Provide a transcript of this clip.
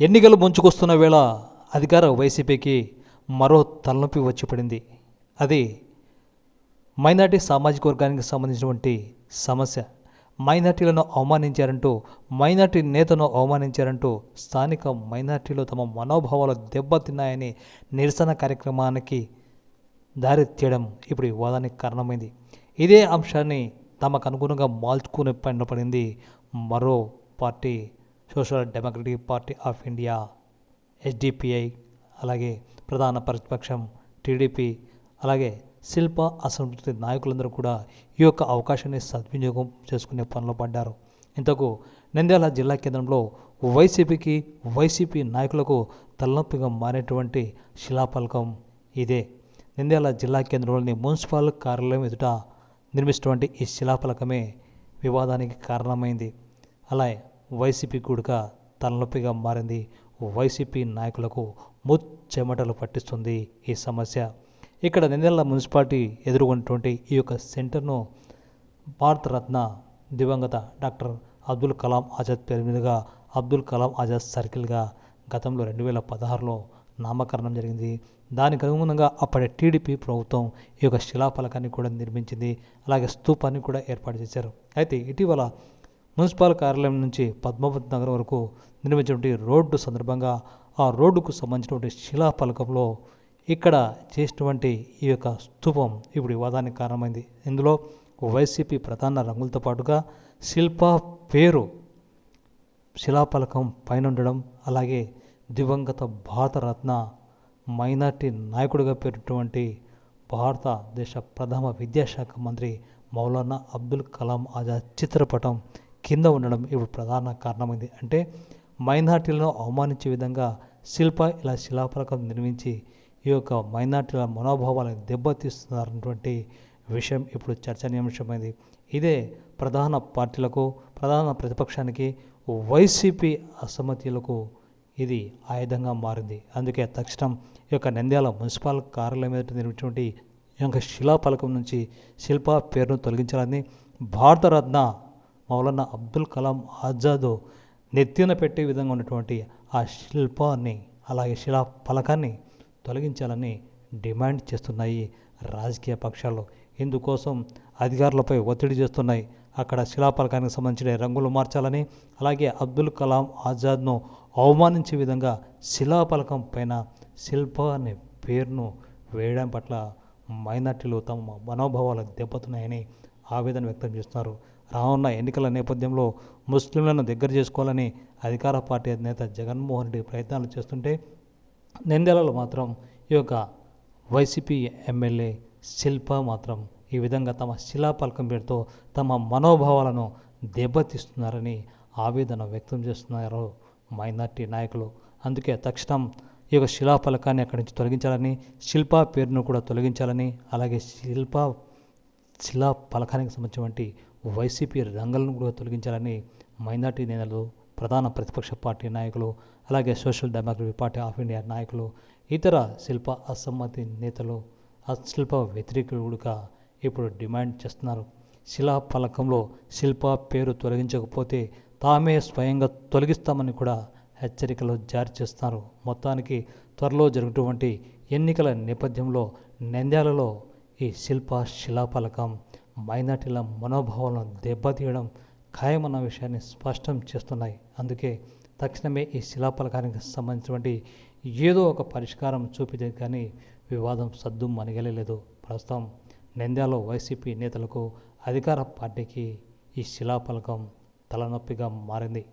ఎన్నికలు ముంచుకొస్తున్న వేళ అధికార వైసీపీకి మరో తలనొప్పి వచ్చి పడింది. అది మైనార్టీ సామాజిక వర్గానికి సంబంధించినటువంటి సమస్య. మైనార్టీలను అవమానించారంటూ, మైనార్టీ నేతను అవమానించారంటూ స్థానిక మైనార్టీలు తమ మనోభావాలు దెబ్బతిన్నాయని నిరసన కార్యక్రమానికి దారి తీయడం ఇప్పుడు వివాదానికి కారణమైంది. ఇదే అంశాన్ని తమకు అనుగుణంగా మార్చుకునే పడింది మరో party, social democratic party of India SDPI, అలాగే ప్రధాన ప్రతిపక్షం టీడీపీ, అలాగే శిల్ప అసంతృప్తి నాయకులందరూ కూడా ఈ యొక్క అవకాశాన్ని సద్వినియోగం చేసుకునే పనిలో పడ్డారు. ఇంతకు నంద్యాల జిల్లా కేంద్రంలో వైసీపీ నాయకులకు తలనొప్పిగా మారేటువంటి శిలాఫలకం ఇదే. నంద్యాల జిల్లా కేంద్రంలోని మున్సిపల్ కార్యాలయం ఎదుట నిర్మిస్తున్నటువంటి ఈ శిలాఫలకమే వివాదానికి కారణమైంది. అలాగే వైసీపీ కూడా తలనొప్పిగా మారింది. వైసీపీ నాయకులకు ముచ్చెమటలు పట్టిస్తుంది ఈ సమస్య. ఇక్కడ నంద్యాల మున్సిపాలిటీ ఎదుర్కొన్నటువంటి ఈ యొక్క సెంటర్ను భారతరత్న దివంగత డాక్టర్ అబ్దుల్ కలాం ఆజాద్ పేరు మీదుగా అబ్దుల్ కలాం ఆజాద్ సర్కిల్గా గతంలో 2016లో నామకరణం జరిగింది. దానికి అనుగుణంగా అప్పటి టీడీపీ ప్రభుత్వం ఈ యొక్క శిలాఫలకాన్ని కూడా నిర్మించింది. అలాగే స్తూపాన్ని కూడా ఏర్పాటు చేశారు. అయితే ఇటీవల మున్సిపల్ కార్యాలయం నుంచి పద్మావతి నగర్ వరకు నిర్మించినటువంటి రోడ్డు సందర్భంగా ఆ రోడ్డుకు సంబంధించినటువంటి శిలాఫలకంలో ఇక్కడ చేసినటువంటి ఈ యొక్క స్తూపం ఇప్పుడు వివాదానికి కారణమైంది. ఇందులో వైసీపీ ప్రధాన రంగులతో పాటుగా శిల్ప పేరు శిలాఫలకం పైన ఉండడం, అలాగే దివంగత భారతరత్న మైనార్టీ నాయకుడిగా పేరున్నటువంటి భారతదేశ ప్రథమ విద్యాశాఖ మంత్రి మౌలానా అబ్దుల్ కలాం ఆజాద్ చిత్రపటం కింద ఉండడం ఇప్పుడు ప్రధాన కారణమైంది. అంటే మైనార్టీలను అవమానించే విధంగా ఇలా శిలాఫలకం నిర్మించి ఈ యొక్క మైనార్టీల మనోభావాలను దెబ్బతీస్తున్నారన్నటువంటి విషయం ఇప్పుడు చర్చనీయాంశమైంది. ఇదే ప్రధాన పార్టీలకు, ప్రధాన ప్రతిపక్షానికి, వైసీపీ అసమ్మతులకు ఇది ఆయుధంగా మారింది. అందుకే తక్షణం ఈ యొక్క నంద్యాల మున్సిపల్ కార్యాలయం మీద నిర్మించినటువంటి ఈ యొక్క శిలాఫలకం నుంచి శిల్ప పేరును తొలగించాలని, భారతరత్న మౌలానా అబ్దుల్ కలాం ఆజాద్ నెత్తిన పెట్టే విధంగా ఉన్నటువంటి ఆ శిల్పాన్ని, అలాగే శిలాఫలకాన్ని తొలగించాలని డిమాండ్ చేస్తున్నాయి రాజకీయ పక్షాలు. ఇందుకోసం అధికారులపై ఒత్తిడి చేస్తున్నాయి. అక్కడ శిలాఫలకానికి సంబంధించిన రంగులు మార్చాలని, అలాగే అబ్దుల్ కలాం ఆజాద్ను అవమానించే విధంగా శిలాఫలకం పైన శిల్ప అనే పేరును వేయడం పట్ల మైనార్టీలు తమ మనోభావాలు దెబ్బతున్నాయని ఆవేదన వ్యక్తం చేస్తున్నారు. రానున్న ఎన్నికల నేపథ్యంలో ముస్లింలను దగ్గర చేసుకోవాలని అధికార పార్టీ అధినేత జగన్మోహన్ రెడ్డి ప్రయత్నాలు చేస్తుంటే, నంద్యాలలో మాత్రం ఈ యొక్క వైసీపీ ఎమ్మెల్యే శిల్ప మాత్రం ఈ విధంగా తమ శిలాఫలకం పేరుతో తమ మనోభావాలను దెబ్బతీస్తున్నారని ఆవేదన వ్యక్తం చేస్తున్నారు మైనార్టీ నాయకులు. అందుకే తక్షణం ఈ యొక్క శిలాఫలకాన్ని అక్కడి నుంచి తొలగించాలని, శిల్ప పేరును కూడా తొలగించాలని, అలాగే శిలాఫలకానికి సంబంధించినటువంటి వైసీపీ రంగులను కూడా తొలగించాలని మైనార్టీ నేతలు, ప్రధాన ప్రతిపక్ష పార్టీ నాయకులు, అలాగే social democratic party of India నాయకులు, ఇతర శిల్ప అసమ్మతి నేతలు, శిల్ప వ్యతిరేకులు కూడా ఇప్పుడు డిమాండ్ చేస్తున్నారు. శిలాఫలకంలో శిల్ప పేరు తొలగించకపోతే తామే స్వయంగా తొలగిస్తామని కూడా హెచ్చరికలు జారీ చేస్తున్నారు. మొత్తానికి త్వరలో జరుగుతున్నటువంటి ఎన్నికల నేపథ్యంలో నంద్యాలలో ఈ శిలాఫలకం మైనార్టీల మనోభావాలను దెబ్బతీయడం ఖాయమన్న విషయాన్ని స్పష్టం చేస్తున్నాయి. అందుకే తక్షణమే ఈ శిలాఫలకానికి సంబంధించినటువంటి ఏదో ఒక పరిష్కారం చూపితే కానీ వివాదం సద్దు మణిగలేదు. ప్రస్తుతం నంద్యాల వైసీపీ నేతలకు, అధికార పార్టీకి ఈ శిలాఫలకం తలనొప్పిగా మారింది.